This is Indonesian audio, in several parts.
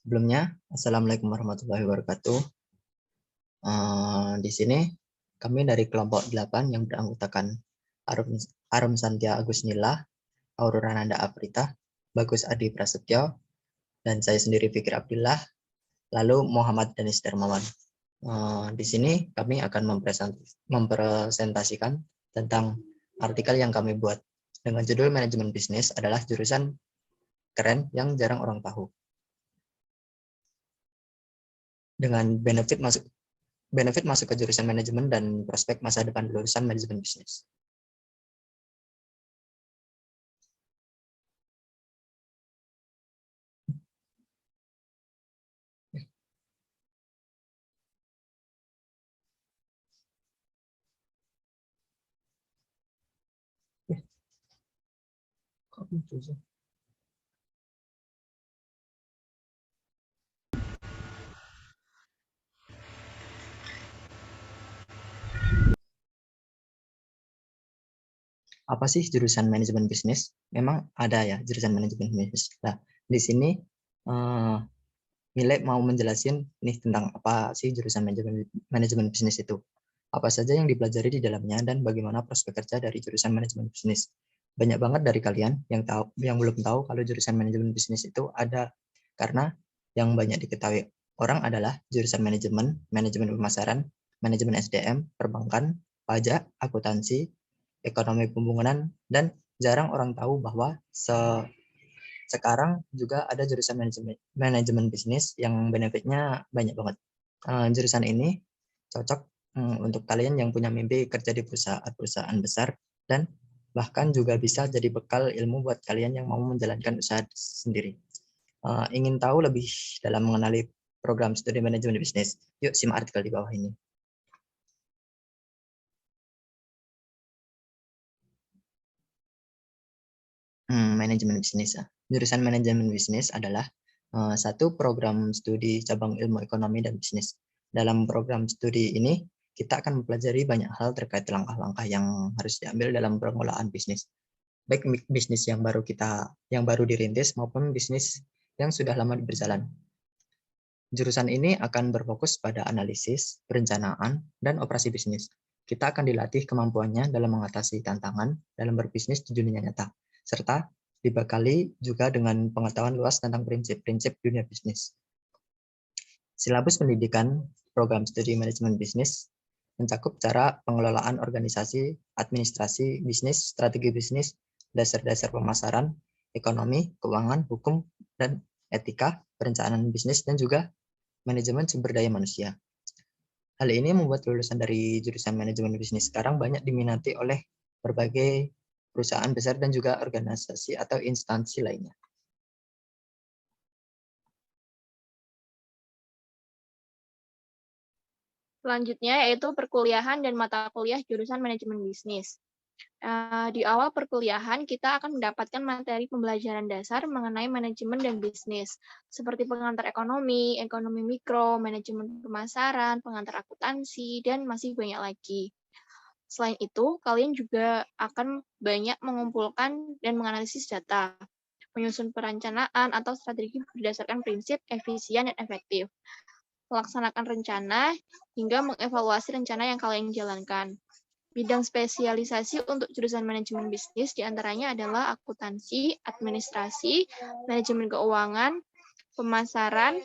Sebelumnya, Assalamualaikum warahmatullahi wabarakatuh. Di sini kami dari kelompok 8 yang beranggotakan Arum Santia Agus Nila, Aurora Nanda Aprita, Bagus Adi Prasetyo, dan saya sendiri Fikir Abdullah, lalu Muhammad Danis Dermawan. Di sini kami akan mempresentasikan tentang artikel yang kami buat dengan judul Manajemen Bisnis adalah jurusan keren yang jarang orang tahu. Dengan benefit masuk ke jurusan manajemen dan prospek masa depan lulusan manajemen bisnis. Apa sih jurusan manajemen bisnis? Memang ada ya jurusan manajemen bisnis. Nah, di sini Mile mau menjelasin nih tentang apa sih jurusan manajemen bisnis itu. Apa saja yang dipelajari di dalamnya dan bagaimana prospek kerja dari jurusan manajemen bisnis. Banyak banget dari kalian yang belum tahu kalau jurusan manajemen bisnis itu ada, karena yang banyak diketahui orang adalah jurusan manajemen pemasaran, manajemen SDM, perbankan, pajak, akuntansi, ekonomi pembangunan, dan jarang orang tahu bahwa sekarang juga ada jurusan manajemen bisnis yang benefitnya banyak banget. Jurusan ini cocok untuk kalian yang punya mimpi kerja di perusahaan besar, dan bahkan juga bisa jadi bekal ilmu buat kalian yang mau menjalankan usaha sendiri. Ingin tahu lebih dalam mengenali program studi manajemen bisnis? Yuk simak artikel di bawah ini. Manajemen bisnis. Jurusan manajemen bisnis adalah satu program studi cabang ilmu ekonomi dan bisnis. Dalam program studi ini, kita akan mempelajari banyak hal terkait langkah-langkah yang harus diambil dalam pengelolaan bisnis. Baik bisnis yang baru dirintis maupun bisnis yang sudah lama berjalan. Jurusan ini akan berfokus pada analisis, perencanaan, dan operasi bisnis. Kita akan dilatih kemampuannya dalam mengatasi tantangan dalam berbisnis di dunia nyata, serta dibekali juga dengan pengetahuan luas tentang prinsip-prinsip dunia bisnis. Silabus pendidikan program studi manajemen bisnis mencakup cara pengelolaan organisasi, administrasi bisnis, strategi bisnis, dasar-dasar pemasaran, ekonomi, keuangan, hukum, dan etika, perencanaan bisnis, dan juga manajemen sumber daya manusia. Hal ini membuat lulusan dari jurusan manajemen bisnis sekarang banyak diminati oleh berbagai perusahaan besar dan juga organisasi atau instansi lainnya. Selanjutnya yaitu perkuliahan dan mata kuliah jurusan manajemen bisnis. Di awal perkuliahan, kita akan mendapatkan materi pembelajaran dasar mengenai manajemen dan bisnis, seperti pengantar ekonomi, ekonomi mikro, manajemen pemasaran, pengantar akuntansi, dan masih banyak lagi. Selain itu, kalian juga akan banyak mengumpulkan dan menganalisis data, menyusun perencanaan atau strategi berdasarkan prinsip efisien dan efektif, melaksanakan rencana, hingga mengevaluasi rencana yang kalian jalankan. Bidang spesialisasi untuk jurusan manajemen bisnis diantaranya adalah akuntansi, administrasi, manajemen keuangan, pemasaran,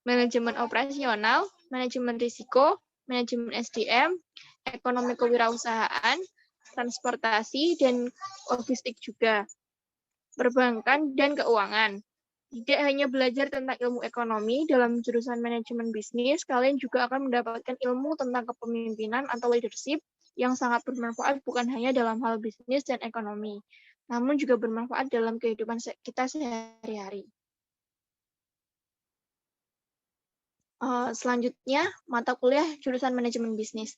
manajemen operasional, manajemen risiko, manajemen SDM, ekonomi kewirausahaan, transportasi, dan logistik juga, perbankan, dan keuangan. Tidak hanya belajar tentang ilmu ekonomi dalam jurusan manajemen bisnis, kalian juga akan mendapatkan ilmu tentang kepemimpinan atau leadership yang sangat bermanfaat bukan hanya dalam hal bisnis dan ekonomi, namun juga bermanfaat dalam kehidupan kita sehari-hari. Selanjutnya, mata kuliah jurusan manajemen bisnis.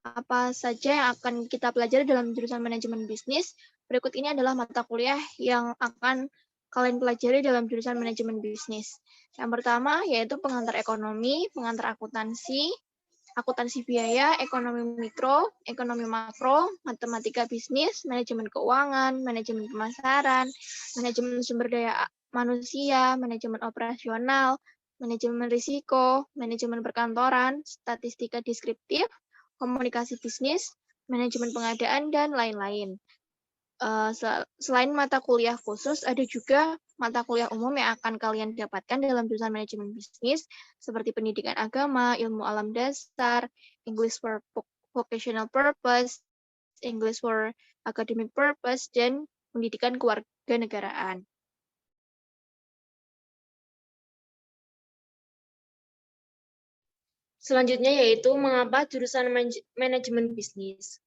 Apa saja yang akan kita pelajari dalam jurusan manajemen bisnis? Berikut ini adalah mata kuliah yang akan kalian pelajari dalam jurusan manajemen bisnis. Yang pertama yaitu pengantar ekonomi, pengantar akuntansi, akuntansi biaya, ekonomi mikro, ekonomi makro, matematika bisnis, manajemen keuangan, manajemen pemasaran, manajemen sumber daya manusia, manajemen operasional, manajemen risiko, manajemen perkantoran, statistika deskriptif, komunikasi bisnis, manajemen pengadaan, dan lain-lain. Selain mata kuliah khusus, ada juga mata kuliah umum yang akan kalian dapatkan dalam jurusan manajemen bisnis, seperti pendidikan agama, ilmu alam dasar, English for vocational purpose, English for academic purpose, dan pendidikan kewarganegaraan. Selanjutnya yaitu mengapa jurusan manajemen bisnis.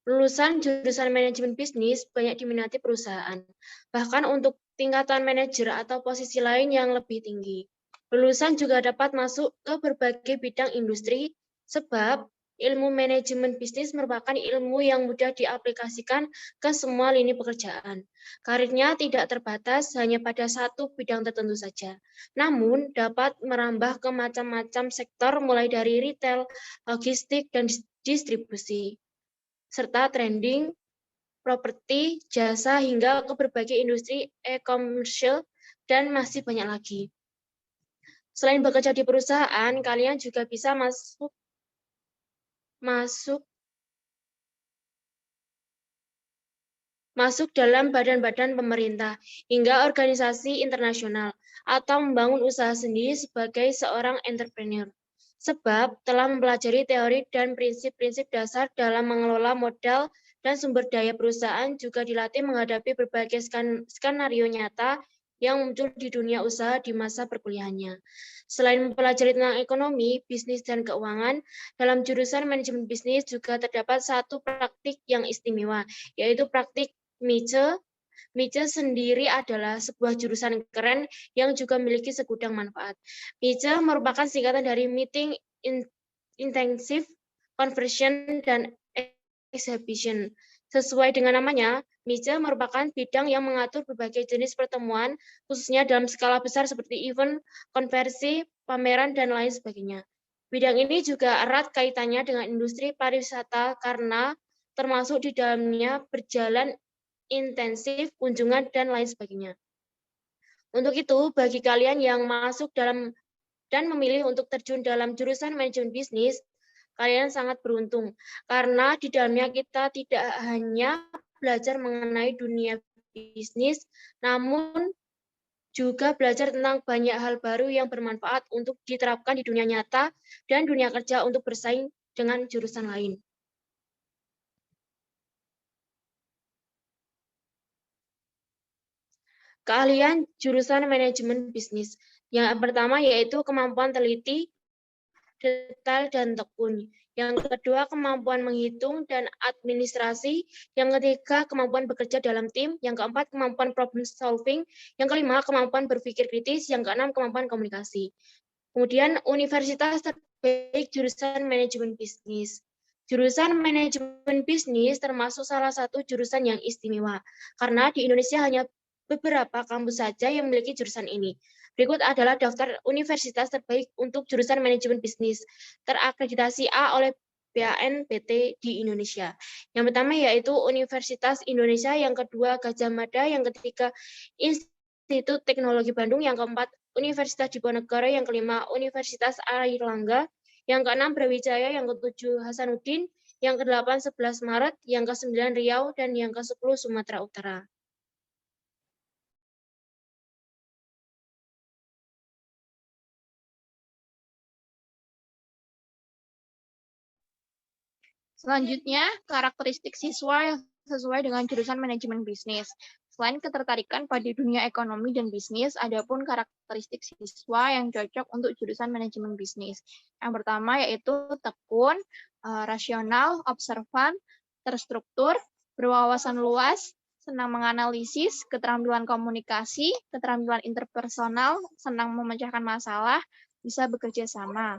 Lulusan jurusan manajemen bisnis banyak diminati perusahaan, bahkan untuk tingkatan manajer atau posisi lain yang lebih tinggi. Lulusan juga dapat masuk ke berbagai bidang industri, sebab ilmu manajemen bisnis merupakan ilmu yang mudah diaplikasikan ke semua lini pekerjaan. Karirnya tidak terbatas hanya pada satu bidang tertentu saja, namun dapat merambah ke macam-macam sektor mulai dari retail, logistik, dan distribusi, serta trading, properti, jasa, hingga ke berbagai industri e-commerce, dan masih banyak lagi. Selain bekerja di perusahaan, kalian juga bisa masuk dalam badan-badan pemerintah hingga organisasi internasional, atau membangun usaha sendiri sebagai seorang entrepreneur. Sebab telah mempelajari teori dan prinsip-prinsip dasar dalam mengelola modal dan sumber daya perusahaan, juga dilatih menghadapi berbagai skenario nyata yang muncul di dunia usaha di masa perkuliahannya. Selain mempelajari tentang ekonomi, bisnis, dan keuangan, dalam jurusan manajemen bisnis juga terdapat satu praktik yang istimewa, yaitu praktik MICE. MICE sendiri adalah sebuah jurusan keren yang juga memiliki segudang manfaat. MICE merupakan singkatan dari Meeting Intensive Conversion dan Exhibition. Sesuai dengan namanya, MICE merupakan bidang yang mengatur berbagai jenis pertemuan, khususnya dalam skala besar seperti event, konversi, pameran, dan lain sebagainya. Bidang ini juga erat kaitannya dengan industri pariwisata karena termasuk di dalamnya berjalan intensif, kunjungan, dan lain sebagainya. Untuk itu, bagi kalian yang masuk dalam dan memilih untuk terjun dalam jurusan manajemen bisnis, kalian sangat beruntung, karena di dalamnya kita tidak hanya belajar mengenai dunia bisnis, namun juga belajar tentang banyak hal baru yang bermanfaat untuk diterapkan di dunia nyata dan dunia kerja untuk bersaing dengan jurusan lain. Keahlian jurusan manajemen bisnis. Yang pertama yaitu kemampuan teliti, detail, dan tekun. Yang kedua, kemampuan menghitung dan administrasi. Yang ketiga, kemampuan bekerja dalam tim. Yang keempat, kemampuan problem solving. Yang kelima, kemampuan berpikir kritis. Yang keenam, kemampuan komunikasi. Kemudian, universitas terbaik jurusan manajemen bisnis. Jurusan manajemen bisnis termasuk salah satu jurusan yang istimewa, karena di Indonesia hanya beberapa kampus saja yang memiliki jurusan ini. Berikut adalah daftar universitas terbaik untuk jurusan manajemen bisnis terakreditasi A oleh BANPT di Indonesia. Yang pertama yaitu Universitas Indonesia, yang kedua Gadjah Mada, yang ketiga Institut Teknologi Bandung, yang keempat Universitas Diponegoro, yang kelima Universitas Airlangga, yang keenam Brawijaya, yang ketujuh Hasanuddin, yang kedelapan 11 Maret, yang ke-9 Riau, dan yang ke-10 Sumatera Utara. Selanjutnya, karakteristik siswa yang sesuai dengan jurusan manajemen bisnis. Selain ketertarikan pada dunia ekonomi dan bisnis, ada pun karakteristik siswa yang cocok untuk jurusan manajemen bisnis. Yang pertama yaitu tekun, rasional, observan, terstruktur, berwawasan luas, senang menganalisis, keterampilan komunikasi, keterampilan interpersonal, senang memecahkan masalah, bisa bekerja sama.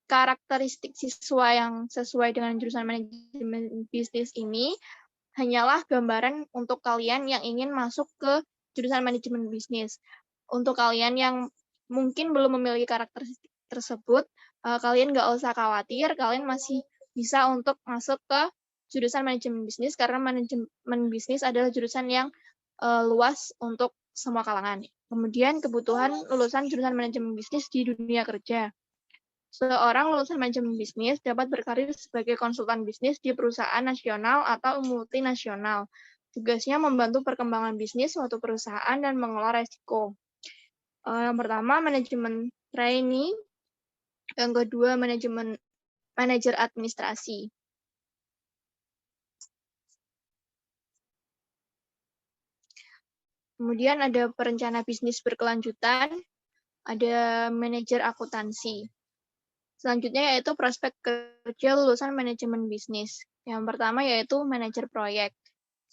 Karakteristik siswa yang sesuai dengan jurusan manajemen bisnis ini hanyalah gambaran untuk kalian yang ingin masuk ke jurusan manajemen bisnis. Untuk kalian yang mungkin belum memiliki karakteristik tersebut, kalian nggak usah khawatir, kalian masih bisa untuk masuk ke jurusan manajemen bisnis, karena manajemen bisnis adalah jurusan yang luas untuk semua kalangan. Kemudian kebutuhan lulusan jurusan manajemen bisnis di dunia kerja. Seorang lulusan manajemen bisnis dapat berkarir sebagai konsultan bisnis di perusahaan nasional atau multinasional. Tugasnya membantu perkembangan bisnis suatu perusahaan dan mengelola resiko. Yang pertama, manajemen trainee. Yang kedua, manajer administrasi. Kemudian ada perencana bisnis berkelanjutan, ada manajer akuntansi. Selanjutnya yaitu prospek kerja lulusan manajemen bisnis. Yang pertama yaitu manajer proyek.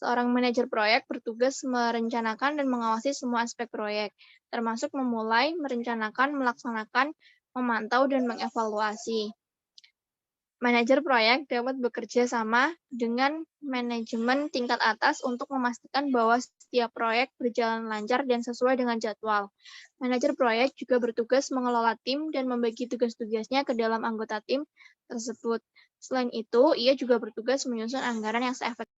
Seorang manajer proyek bertugas merencanakan dan mengawasi semua aspek proyek, termasuk memulai, merencanakan, melaksanakan, memantau, dan mengevaluasi. Manajer proyek dapat bekerja sama dengan manajemen tingkat atas untuk memastikan bahwa setiap proyek berjalan lancar dan sesuai dengan jadwal. Manajer proyek juga bertugas mengelola tim dan membagi tugas-tugasnya ke dalam anggota tim tersebut. Selain itu, ia juga bertugas menyusun anggaran yang seefektif.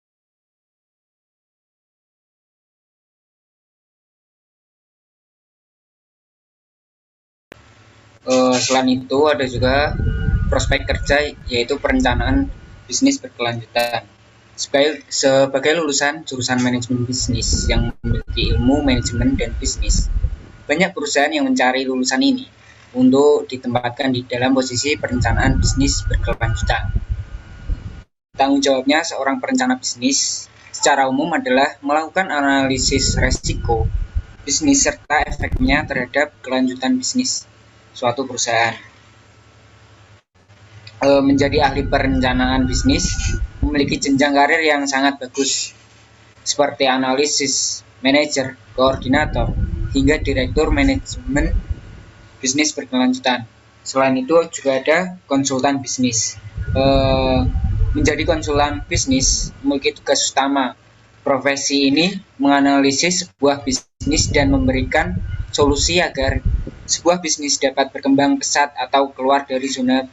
Selain itu ada juga prospek kerja, yaitu perencanaan bisnis berkelanjutan. Sebagai lulusan jurusan manajemen bisnis yang memiliki ilmu manajemen dan bisnis, banyak perusahaan yang mencari lulusan ini untuk ditempatkan di dalam posisi perencanaan bisnis berkelanjutan. Tanggung jawabnya seorang perencana bisnis secara umum adalah melakukan analisis resiko bisnis serta efeknya terhadap kelanjutan bisnis suatu perusahaan. Menjadi ahli perencanaan bisnis memiliki jenjang karir yang sangat bagus, seperti analisis, manajer, koordinator, hingga direktur manajemen bisnis berkelanjutan. Selain itu juga ada konsultan bisnis. Menjadi konsultan bisnis memiliki tugas utama. Profesi ini menganalisis sebuah bisnis dan memberikan solusi agar sebuah bisnis dapat berkembang pesat atau keluar dari zona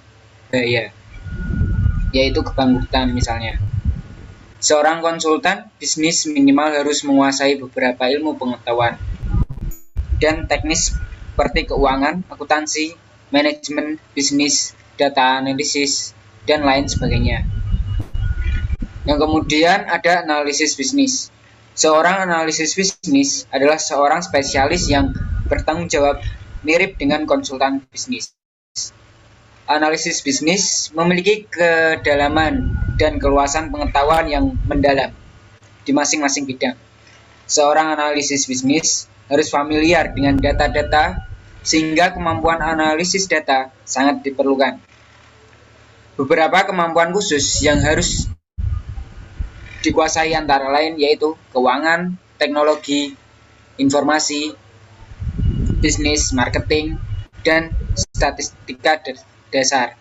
bahaya, yaitu kebangkrutan misalnya. Seorang konsultan bisnis minimal harus menguasai beberapa ilmu pengetahuan dan teknis seperti keuangan, akuntansi, manajemen bisnis, data analisis, dan lain sebagainya. Yang kemudian ada analisis bisnis. Seorang analisis bisnis adalah seorang spesialis yang bertanggung jawab mirip dengan konsultan bisnis. Analisis bisnis memiliki kedalaman dan keluasan pengetahuan yang mendalam di masing-masing bidang. Seorang analisis bisnis harus familiar dengan data-data sehingga kemampuan analisis data sangat diperlukan. Beberapa kemampuan khusus yang harus dikuasai antara lain yaitu keuangan, teknologi, informasi, bisnis, marketing, dan statistika dasar.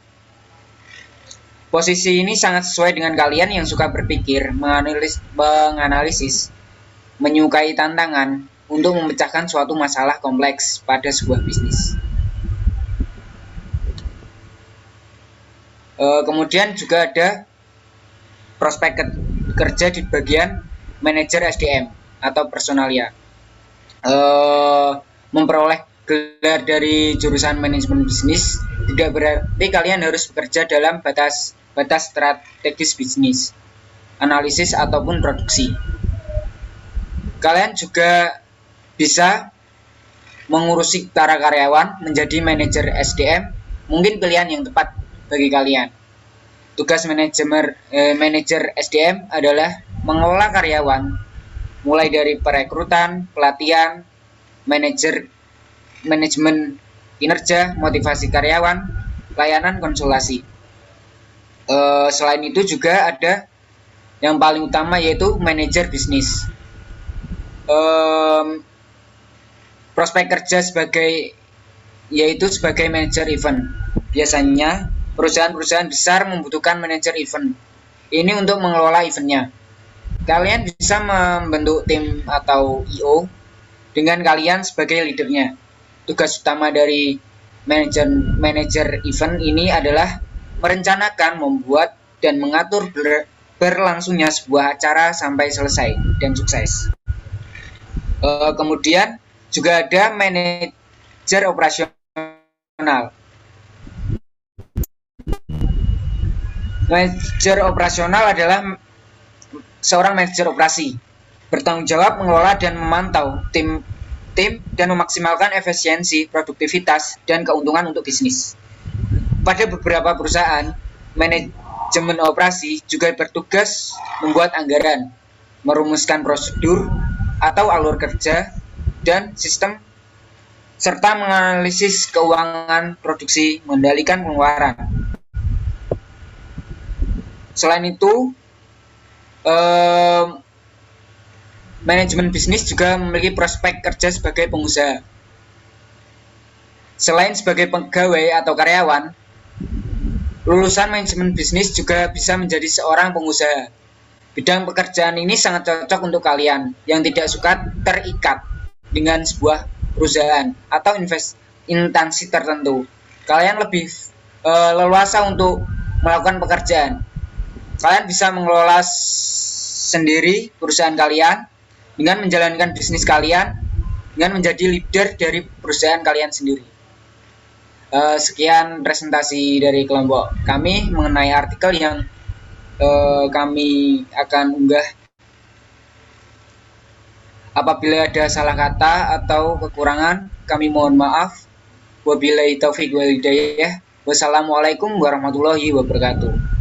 Posisi ini sangat sesuai dengan kalian yang suka berpikir, menganalisis, menyukai tantangan untuk memecahkan suatu masalah kompleks pada sebuah bisnis. Kemudian juga ada prospek kerja di bagian manajer SDM atau personalia. Memperoleh gelar dari jurusan manajemen bisnis tidak berarti kalian harus bekerja dalam batas strategis bisnis, analisis ataupun produksi. Kalian juga bisa mengurusi para karyawan, menjadi manajer SDM, mungkin pilihan yang tepat bagi kalian. Tugas manajer SDM adalah mengelola karyawan, mulai dari perekrutan, pelatihan, manajemen kinerja, motivasi karyawan, layanan konsultasi. Selain itu juga ada yang paling utama yaitu manajer bisnis. Prospek kerja sebagai manajer event. Biasanya perusahaan-perusahaan besar membutuhkan manajer event. Ini untuk mengelola eventnya. Kalian bisa membentuk tim atau IO dengan kalian sebagai leadernya. Tugas utama dari manajer event ini adalah merencanakan, membuat, dan mengatur berlangsungnya sebuah acara sampai selesai dan sukses. Kemudian juga ada manajer operasional. Manajer operasional adalah seorang manajer operasi, bertanggung jawab mengelola dan memantau tim dan memaksimalkan efisiensi, produktivitas, dan keuntungan untuk bisnis. Pada beberapa perusahaan, manajemen operasi juga bertugas membuat anggaran, merumuskan prosedur atau alur kerja dan sistem, serta menganalisis keuangan produksi, mengendalikan pengeluaran. Selain itu, manajemen bisnis juga memiliki prospek kerja sebagai pengusaha. Selain sebagai pegawai atau karyawan, lulusan manajemen bisnis juga bisa menjadi seorang pengusaha. Bidang pekerjaan ini sangat cocok untuk kalian yang tidak suka terikat dengan sebuah perusahaan atau instansi tertentu. Kalian lebih leluasa untuk melakukan pekerjaan. Kalian bisa mengelola sendiri perusahaan kalian dengan menjalankan bisnis kalian dengan menjadi leader dari perusahaan kalian sendiri. Sekian presentasi dari kelompok kami mengenai artikel yang kami akan unggah. Apabila ada salah kata atau kekurangan, kami mohon maaf. Wabillahi taufiq wal hidayah. Wassalamualaikum warahmatullahi wabarakatuh.